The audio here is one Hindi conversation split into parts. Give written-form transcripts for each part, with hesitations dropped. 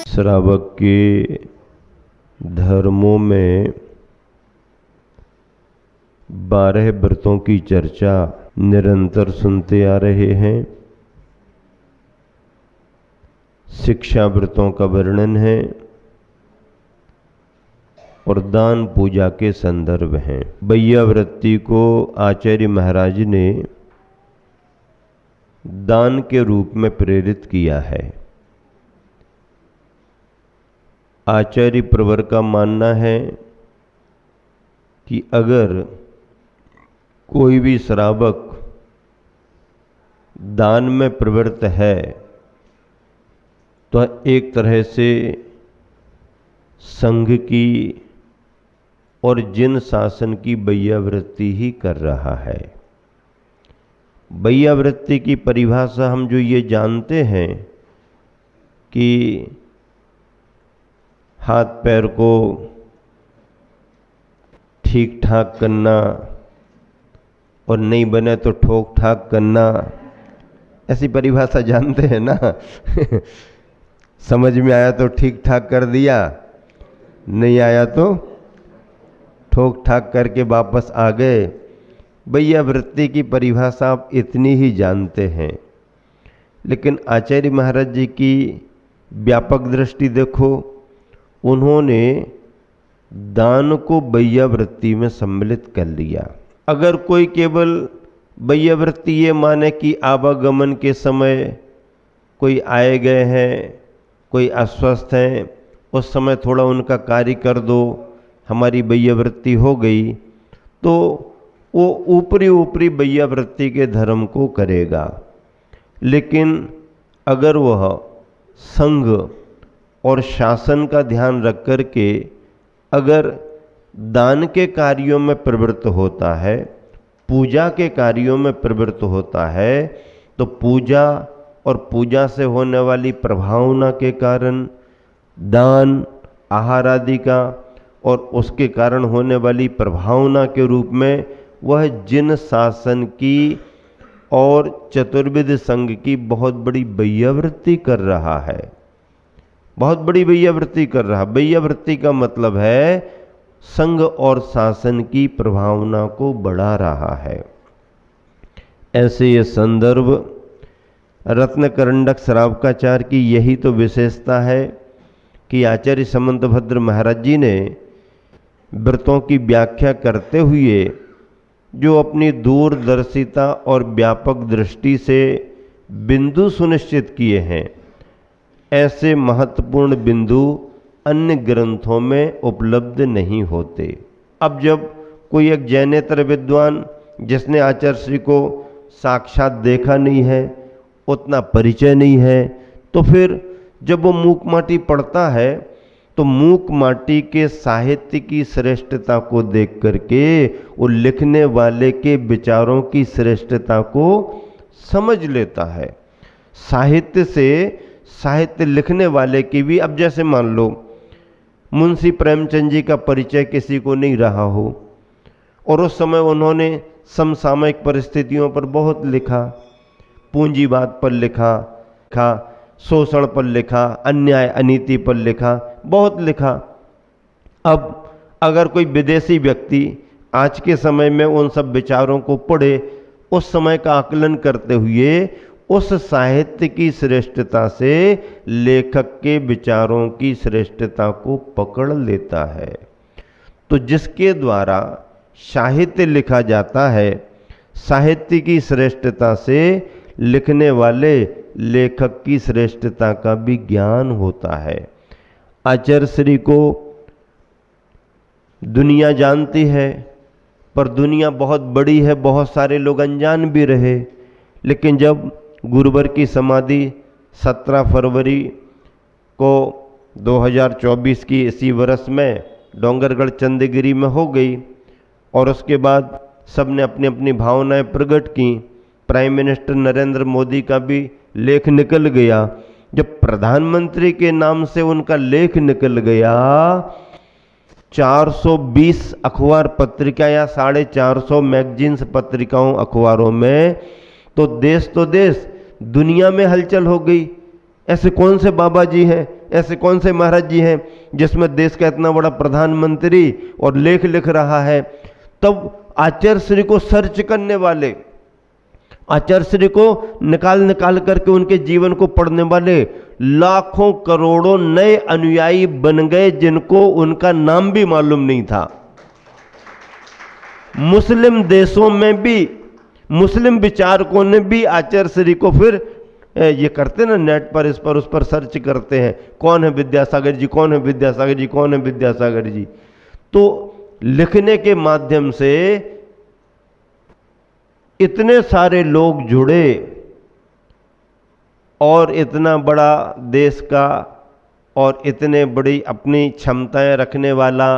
श्रावक के धर्मों में 12 व्रतों की चर्चा निरंतर सुनते आ रहे हैं। शिक्षा व्रतों का वर्णन है और दान पूजा के संदर्भ हैं। बैयावृत्ति को आचार्य महाराज ने दान के रूप में प्रेरित किया है। आचार्य प्रवर का मानना है कि अगर कोई भी श्रावक दान में प्रवृत्त है तो एक तरह से संघ की और जिन शासन की बैयावृत्ति ही कर रहा है। बैयावृत्ति की परिभाषा हम जो ये जानते हैं कि हाथ पैर को ठीक ठाक करना और नहीं बने तो ठोक ठाक करना, ऐसी परिभाषा जानते हैं ना। समझ में आया तो ठीक ठाक कर दिया, नहीं आया तो ठोक ठाक करके वापस आ गए। बैयावृत्ति की परिभाषा आप इतनी ही जानते हैं, लेकिन आचार्य महाराज जी की व्यापक दृष्टि देखो। उन्होंने दान को बैयावृत्ति में सम्मिलित कर लिया। अगर कोई केवल बैयावृत्ति ये माने कि आवागमन के समय कोई आए गए हैं, कोई अस्वस्थ हैं, उस समय थोड़ा उनका कार्य कर दो, हमारी बैयावृत्ति हो गई, तो वो ऊपरी ऊपरी बैयावृत्ति के धर्म को करेगा। लेकिन अगर वह संघ और शासन का ध्यान रख कर के अगर दान के कार्यों में प्रवृत्त होता है, पूजा के कार्यों में प्रवृत्त होता है, तो पूजा और पूजा से होने वाली प्रभावना के कारण दान आहार आदि का और उसके कारण होने वाली प्रभावना के रूप में वह जिन शासन की और चतुर्विध संघ की बहुत बड़ी बैयावृत्ति कर रहा है, बहुत बड़ी बैयावृत्ति कर रहा। बैयावृत्ति का मतलब है संघ और शासन की प्रभावना को बढ़ा रहा है। ऐसे ये संदर्भ रत्नकरंडक श्रावकाचार्य की यही तो विशेषता है कि आचार्य समंतभद्र महाराज जी ने व्रतों की व्याख्या करते हुए जो अपनी दूरदर्शिता और व्यापक दृष्टि से बिंदु सुनिश्चित किए हैं, ऐसे महत्वपूर्ण बिंदु अन्य ग्रंथों में उपलब्ध नहीं होते। अब जब कोई एक जैनेतर विद्वान जिसने आचार्य श्री को साक्षात देखा नहीं है, उतना परिचय नहीं है, तो फिर जब वो मूक माटी पढ़ता है तो मूक माटी के साहित्य की श्रेष्ठता को देख करके वो लिखने वाले के विचारों की श्रेष्ठता को समझ लेता है। साहित्य से साहित्य लिखने वाले की भी, अब जैसे मान लो मुंशी प्रेमचंद जी का परिचय किसी को नहीं रहा हो और उस समय उन्होंने समसामयिक परिस्थितियों पर बहुत लिखा, पूंजीवाद पर लिखा, शोषण पर लिखा, अन्याय अनीति पर लिखा, बहुत लिखा। अब अगर कोई विदेशी व्यक्ति आज के समय में उन सब विचारों को पढ़े, उस समय का आकलन करते हुए उस साहित्य की श्रेष्ठता से लेखक के विचारों की श्रेष्ठता को पकड़ लेता है। तो जिसके द्वारा साहित्य लिखा जाता है, साहित्य की श्रेष्ठता से लिखने वाले लेखक की श्रेष्ठता का भी ज्ञान होता है। आचार्य श्री को दुनिया जानती है, पर दुनिया बहुत बड़ी है, बहुत सारे लोग अनजान भी रहे। लेकिन जब गुरुवर की समाधि 17 फरवरी को 2024 की इसी वर्ष में डोंगरगढ़ चंदगिरी में हो गई और उसके बाद सबने अपनी अपनी भावनाएं प्रकट की, प्राइम मिनिस्टर नरेंद्र मोदी का भी लेख निकल गया। जब प्रधानमंत्री के नाम से उनका लेख निकल गया, 420 अखबार पत्रिका या 450 मैगजीन्स पत्रिकाओं अखबारों में, तो देश दुनिया में हलचल हो गई। ऐसे कौन से बाबा जी हैं, ऐसे कौन से महाराज जी हैं जिसमें देश का इतना बड़ा प्रधानमंत्री और लेख लिख रहा है। तब आचार्य श्री को सर्च करने वाले, आचार्य श्री को निकाल निकाल करके उनके जीवन को पढ़ने वाले लाखों करोड़ों नए अनुयायी बन गए, जिनको उनका नाम भी मालूम नहीं था। मुस्लिम देशों में भी मुस्लिम विचारकों ने भी आचार्य श्री को फिर ये करते ना, नेट पर इस पर उस पर सर्च करते हैं, कौन है विद्यासागर जी, कौन है विद्यासागर जी, कौन है विद्यासागर जी। तो लिखने के माध्यम से इतने सारे लोग जुड़े और इतना बड़ा देश का और इतने बड़ी अपनी क्षमताएं रखने वाला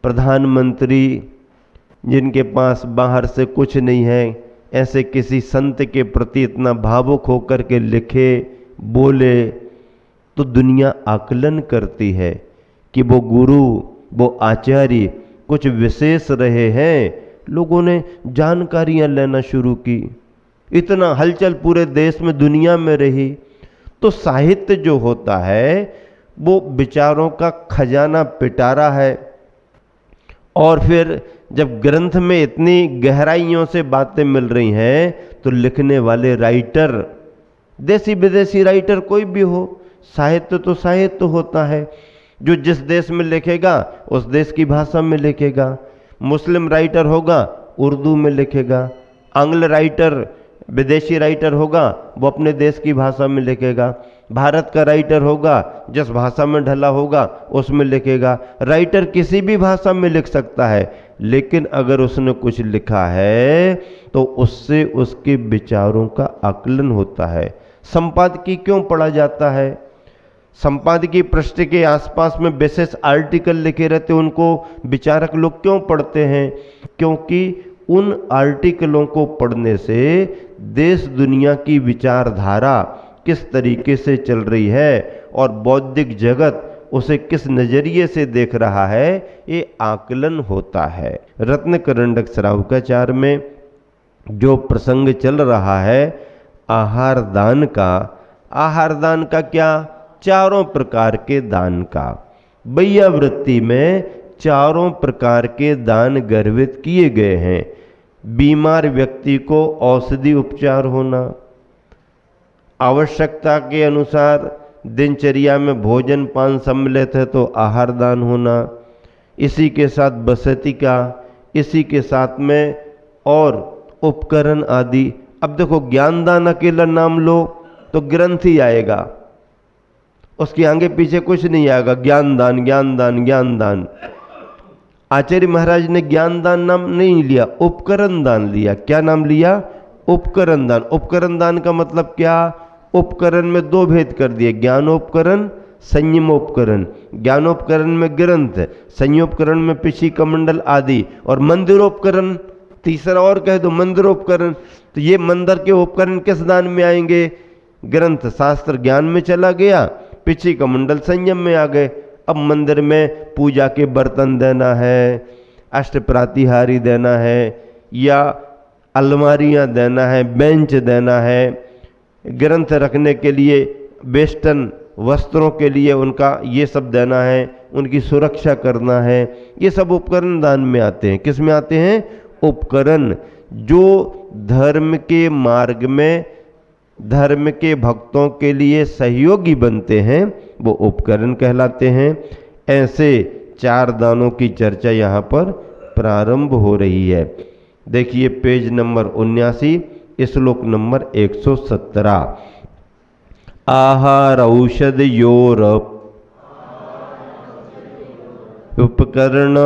प्रधानमंत्री, जिनके पास बाहर से कुछ नहीं है, ऐसे किसी संत के प्रति इतना भावुक होकर के लिखे बोले, तो दुनिया आकलन करती है कि वो गुरु, वो आचार्य कुछ विशेष रहे हैं। लोगों ने जानकारियां लेना शुरू की, इतना हलचल पूरे देश में दुनिया में रही। तो साहित्य जो होता है वो विचारों का खजाना पिटारा है, और फिर जब ग्रंथ में इतनी गहराइयों से बातें मिल रही हैं तो लिखने वाले राइटर, देसी विदेशी राइटर कोई भी हो, साहित्य तो साहित्य होता है। जो जिस देश में लिखेगा उस देश की भाषा में लिखेगा। मुस्लिम राइटर होगा उर्दू में लिखेगा, आंग्ल राइटर, विदेशी राइटर होगा वो अपने देश की भाषा में लिखेगा, भारत का राइटर होगा जिस भाषा में ढला होगा उसमें लिखेगा। राइटर किसी भी भाषा में लिख सकता है, लेकिन अगर उसने कुछ लिखा है तो उससे उसके विचारों का आकलन होता है। संपादकीय क्यों पढ़ा जाता है? संपादकीय पृष्ठ के आसपास में विशेष आर्टिकल लिखे रहते, उनको विचारक लोग क्यों पढ़ते हैं? क्योंकि उन आर्टिकलों को पढ़ने से देश दुनिया की विचारधारा किस तरीके से चल रही है और बौद्धिक जगत उसे किस नजरिए से देख रहा है, ये आकलन होता है। रत्न करंडक श्रावकाचार में जो प्रसंग चल रहा है आहार दान का, आहार दान का क्या? चारों प्रकार के दान का। वैयावृत्ति में चारों प्रकार के दान गर्भित किए गए हैं। बीमार व्यक्ति को औषधि उपचार होना, आवश्यकता के अनुसार दिनचर्या में भोजन पान सम्मिलित है तो आहार दान होना, इसी के साथ बसती का, इसी के साथ में और उपकरण आदि। अब देखो ज्ञान दान अकेला नाम लो तो ग्रंथ ही आएगा, उसके आगे पीछे कुछ नहीं आएगा। ज्ञान दान, ज्ञान दान, ज्ञान दान। आचार्य महाराज ने ज्ञान दान नाम नहीं लिया, उपकरण दान लिया। क्या नाम लिया? उपकरण दान। उपकरण दान का मतलब क्या? उपकरण में दो भेद कर दिए, ज्ञानोपकरण, संयमोपकरण। ज्ञानोपकरण में ग्रंथ, संयोपकरण में पिछी कमंडल आदि, और मंदिरोपकरण तीसरा और कह दो मंदिरोपकरण। तो ये मंदिर के उपकरण किस दान में आएंगे? ग्रंथ शास्त्र ज्ञान में चला गया, पिछी कमंडल संयम में आ गए। अब मंदिर में पूजा के बर्तन देना है, अष्ट प्रातिहारी देना है, या अलमारियां देना है, बेंच देना है, ग्रंथ रखने के लिए वेस्टर्न वस्त्रों के लिए उनका ये सब देना है, उनकी सुरक्षा करना है, ये सब उपकरण दान में आते हैं। किस में आते हैं? उपकरण। जो धर्म के मार्ग में धर्म के भक्तों के लिए सहयोगी बनते हैं वो उपकरण कहलाते हैं। ऐसे चार दानों की चर्चा यहाँ पर प्रारंभ हो रही है। देखिए पेज नंबर 79, श्लोक नंबर 117। आहार औषध योर उपकरण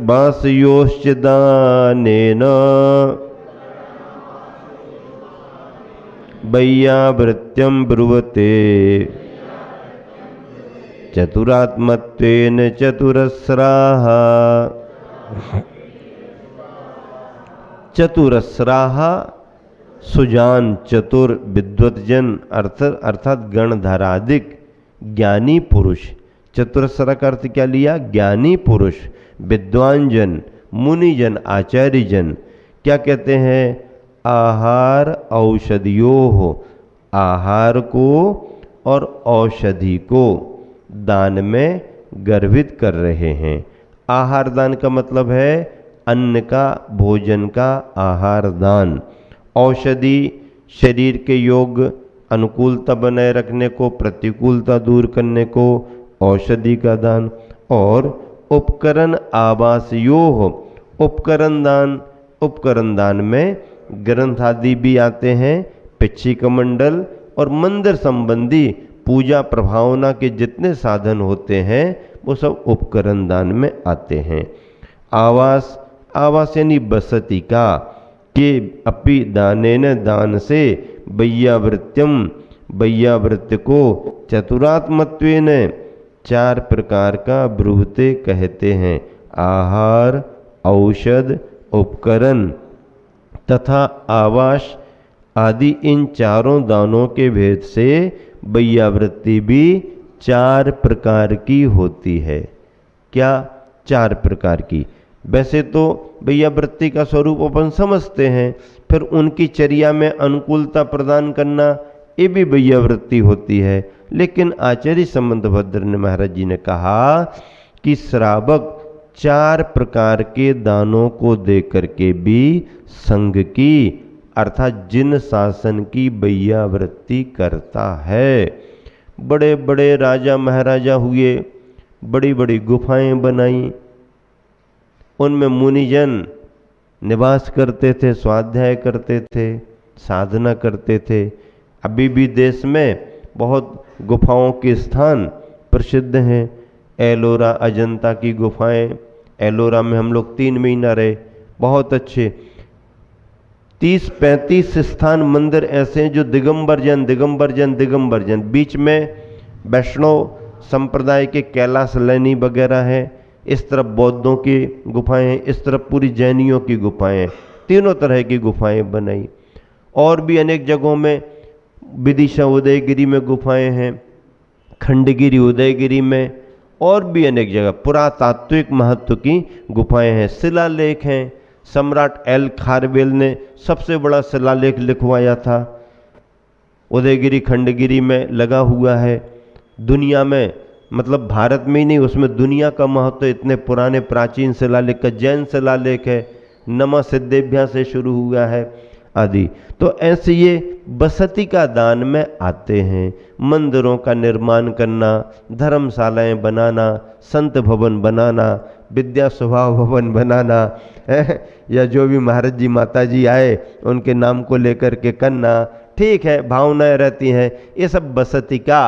बासयोश्च दानेन वैयावृत्यं ब्रुवते चतुरात्मत्वेन चतुरस्राः। चतुरस्राः सुजान, चतुर, विद्वतजन अर्थात गणधराधिक ज्ञानी पुरुष। चतुरस्रा का अर्थ क्या लिया? ज्ञानी पुरुष, विद्वान जन, मुनिजन, आचार्य जन। क्या कहते हैं? आहार औषधियों, आहार को और औषधि को दान में गर्भित कर रहे हैं। आहार दान का मतलब है अन्न का, भोजन का आहार दान। औषधि शरीर के योग अनुकूलता बनाए रखने को, प्रतिकूलता दूर करने को औषधि का दान। और उपकरण आवासयोः उपकरण दान में ग्रंथ आदि भी आते हैं, पिच्छी कमंडल और मंदिर संबंधी पूजा प्रभावना के जितने साधन होते हैं वो सब उपकरण दान में आते हैं। आवास यानी बसति का, के अपि दानेन दान से वैयावृत्य को चतुरात्मत्वेन 4 प्रकार का ब्रूहते कहते हैं। आहार, औषध, उपकरण तथा आवास आदि इन चारों दानों के भेद से वैयावृत्ति भी 4 प्रकार की होती है। क्या 4 प्रकार की? वैसे तो वैयावृत्ति का स्वरूप अपन समझते हैं, फिर उनकी चर्या में अनुकूलता प्रदान करना ये भी वैयावृत्ति होती है। लेकिन आचार्य संबंधभद्र महाराज जी ने कहा कि श्रावक 4 प्रकार के दानों को दे करके भी संघ की अर्थात जिन शासन की वैयावृत्ति करता है। बड़े बड़े राजा महाराजा हुए, बड़ी बड़ी गुफाएं बनाई, उनमें मुनिजन निवास करते थे, स्वाध्याय करते थे, साधना करते थे। अभी भी देश में बहुत गुफाओं के स्थान प्रसिद्ध हैं। एलोरा अजंता की गुफाएं, एलोरा में हम लोग 3 महीना रहे, बहुत अच्छे। 30-35 स्थान मंदिर ऐसे हैं जो दिगंबर जैन, बीच में वैष्णव संप्रदाय के कैलाश लैनी वगैरह हैं, इस तरफ बौद्धों की गुफाएं हैं, इस तरफ पूरी जैनियों की गुफाएं हैं। तीनों तरह की गुफाएं बनाई। और भी अनेक जगहों में विदिशा उदयगिरी में गुफाएं हैं, खंडगिरी उदयगिरी में, और भी अनेक जगह पुरातात्विक महत्व की गुफाएं हैं। शिलालेख हैं, सम्राट एल खारवेल ने सबसे बड़ा शिलालेख लिखवाया था, उदयगिरी खंडगिरी में लगा हुआ है। दुनिया में, मतलब भारत में ही नहीं, उसमें दुनिया का महत्व इतने पुराने प्राचीन शिलालेख का, जैन शिलालेख है, नमः सिद्धेभ्या से शुरू हुआ है आदि। तो ऐसे ये बसति का दान में आते हैं। मंदिरों का निर्माण करना, धर्मशालाएं बनाना, संत भवन बनाना, विद्या स्वभाव भवन बनाना है, या जो भी महाराज जी माता जी आए उनके नाम को लेकर के करना, ठीक है, भावनाएं रहती हैं। ये सब बसति का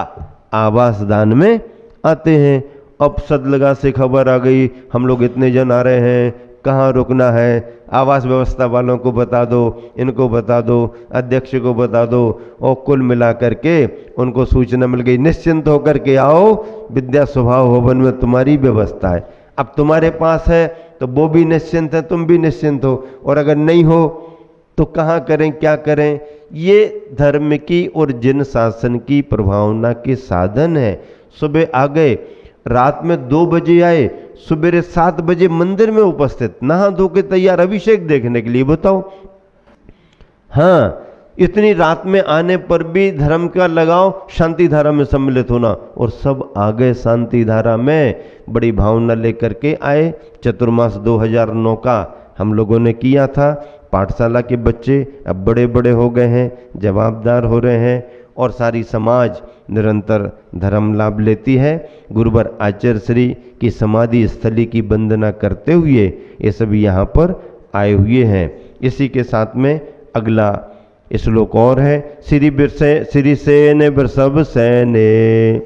आवास दान में आते हैं। अब सदलगा से खबर आ गई, हम लोग इतने जन आ रहे हैं, कहाँ रुकना है, आवास व्यवस्था वालों को बता दो, इनको बता दो, अध्यक्ष को बता दो, और कुल मिला करके उनको सूचना मिल गई, निश्चिंत होकर के आओ, विद्या स्वभाव भवन में तुम्हारी व्यवस्था है। अब तुम्हारे पास है तो वो भी निश्चिंत है, तुम भी निश्चिंत हो, और अगर नहीं हो तो कहाँ करें, क्या करें। ये धर्म की और जिन शासन की प्रभावना के साधन है। सुबह आ गए, रात में 2 बजे आए, सुबह 7 बजे मंदिर में उपस्थित, नहा धो के तैयार अभिषेक देखने के लिए। बताओ, हाँ, इतनी रात में आने पर भी धर्म का लगाव, शांति धारा में सम्मिलित होना, और सब आ गए शांति धारा में, बड़ी भावना लेकर के आए। चतुर्मास 2009 का हम लोगों ने किया था। पाठशाला के बच्चे अब बड़े बड़े हो गए हैं, जवाबदार हो रहे हैं, और सारी समाज निरंतर धर्म लाभ लेती है। गुरुवर आचार्य श्री की समाधि स्थली की वंदना करते हुए ये सभी यहाँ पर आए हुए हैं। इसी के साथ में अगला श्लोक और है, श्री सेन वृषभ सैने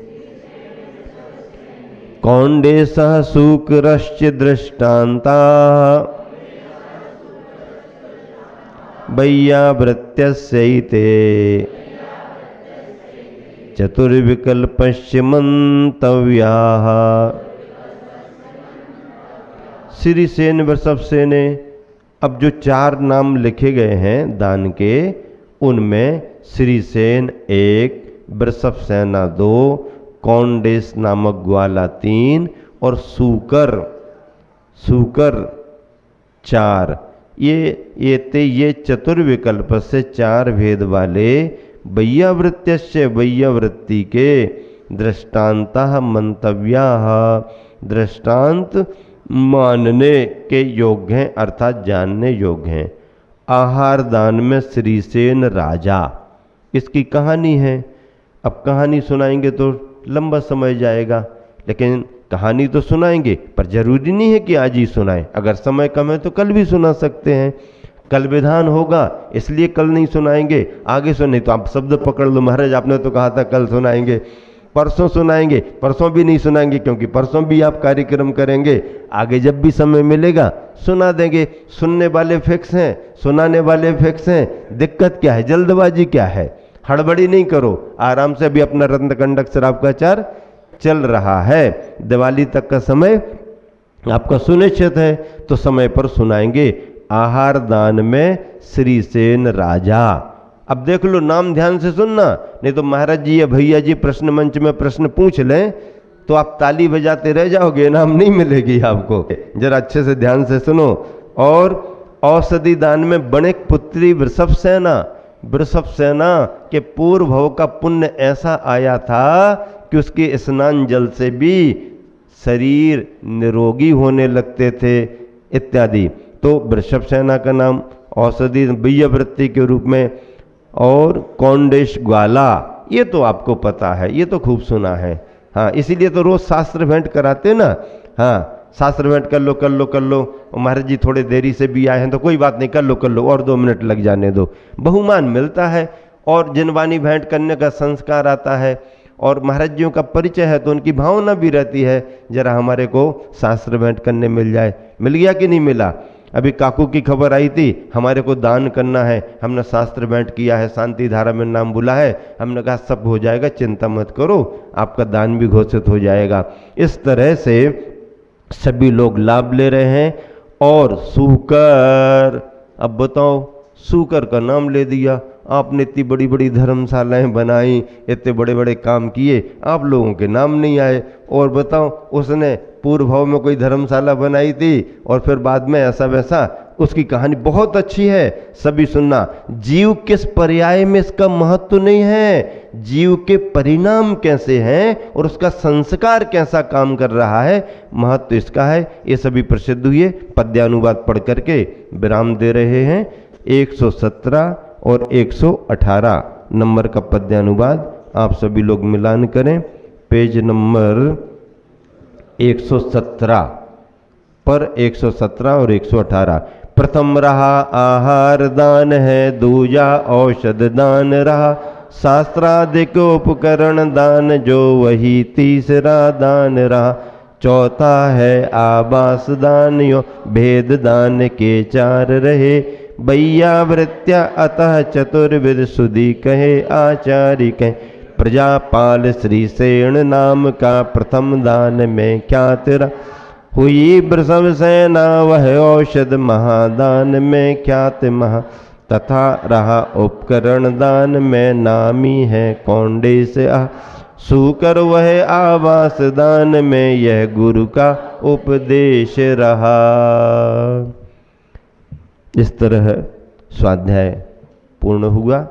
कौंडे सह शुक्रश्च दृष्टान्ता वैयावृत्यस्यैते चतुर्विकल्पश्च मंतव्याः। श्री सेन वृषभ सेने, अब जो 4 नाम लिखे गए हैं दान के, उनमें श्री सेन 1, वृषभ सेना 2, कौंडेस नामक ग्वाला 3 और सूकर 4। ये चतुर्विकल्प से 4 भेद वाले वैयावृत्त्यस्य वैयावृत्ति के दृष्टांतः मंतव्याः, दृष्टांत मानने के योग्य हैं अर्थात जानने योग्य हैं। आहार दान में श्रीसेन राजा, इसकी कहानी है। अब कहानी सुनाएंगे तो लंबा समय जाएगा, लेकिन कहानी तो सुनाएंगे, पर जरूरी नहीं है कि आज ही सुनाएं। अगर समय कम है तो कल भी सुना सकते हैं। कल विधान होगा इसलिए कल नहीं सुनाएंगे, आगे सुने तो आप शब्द पकड़ लो, महाराज आपने तो कहा था कल सुनाएंगे, परसों सुनाएंगे, परसों भी नहीं सुनाएंगे क्योंकि परसों भी आप कार्यक्रम करेंगे। आगे जब भी समय मिलेगा सुना देंगे। सुनने वाले फिक्स हैं, सुनाने वाले फिक्स हैं। दिक्कत क्या है, जल्दबाजी क्या है? हड़बड़ी नहीं करो, आराम से भी अपना रत्नकंडक शराब का आचार चल रहा है। दिवाली तक का समय आपका सुनिश्चित है तो समय पर सुनाएंगे। आहार दान में श्रीसेन राजा। अब देख लो, नाम ध्यान से सुनना, नहीं तो महाराज जी या भैया जी प्रश्न मंच में प्रश्न पूछ लें तो आप ताली बजाते रह जाओगे, नाम नहीं मिलेगी आपको। जरा अच्छे से ध्यान से सुनो। और औषधि दान में बणिक पुत्री वृषभ सेना, वृषभ सेना के पूर्व भव का पुण्य ऐसा आया था कि उसके स्नान जल से भी शरीर निरोगी होने लगते थे इत्यादि। तो वृषभ सेना का नाम औषधि वैयावृत्ति के रूप में। और कौंडेश ग्वाला, ये तो आपको पता है, ये तो खूब सुना है। हाँ, इसीलिए तो रोज शास्त्र भेंट कराते ना। हाँ, शास्त्र भेंट कर लो कर लो कर लो। महाराज जी थोड़े देरी से भी आए हैं तो कोई बात नहीं, कर लो कर लो, और 2 मिनट लग जाने दो। बहुमान मिलता है और जिनवानी भेंट करने का संस्कार आता है और महाराज जियों का परिचय है तो उनकी भावना भी रहती है, जरा हमारे को शास्त्र भेंट करने मिल जाए। मिल गया कि नहीं मिला? अभी काकू की खबर आई थी, हमारे को दान करना है, हमने शास्त्र भेंट किया है, शांति धारा में नाम बुला है, हमने कहा सब हो जाएगा, चिंता मत करो, आपका दान भी घोषित हो जाएगा। इस तरह से सभी लोग लाभ ले रहे हैं। और सूकर, अब बताओ, सूकर का नाम ले दिया आपने, इतनी बड़ी बड़ी धर्मशालाएं बनाई, इतने बड़े बड़े काम किए, आप लोगों के नाम नहीं आए। और बताओ, उसने पूर्व भाव में कोई धर्मशाला बनाई थी और फिर बाद में ऐसा वैसा, उसकी कहानी बहुत अच्छी है, सभी सुनना। जीव किस पर्याय में इसका महत्व नहीं है, जीव के परिणाम कैसे हैं और उसका संस्कार कैसा काम कर रहा है, महत्व इसका है। ये सभी प्रसिद्ध हुए। पद्यानुवाद पढ़ करके विराम दे रहे हैं। 117 और 118 नंबर का पद्यानुवाद आप सभी लोग मिलान करें। पेज नंबर 117 पर 117 और 118। प्रथम रहा आहार दान है, दूजा औषध दान रहा, शास्त्रादिक उपकरण दान जो वही तीसरा दान रहा, चौथा है आवास दान यो भेद दान के 4 रहे, वैयावृत्या अतः चतुर्विध सुधि कहे आचार्य कहे, प्रजापाल श्रीसेन नाम का प्रथम दान में ख्यात रहा, हुई वृषभ सेना वह औषध महादान में ख्यात महा, तथा रहा उपकरण दान में नामी है कौंडेश आ, सूकर वह आवास दान में यह गुरु का उपदेश रहा। इस तरह स्वाध्याय पूर्ण हुआ।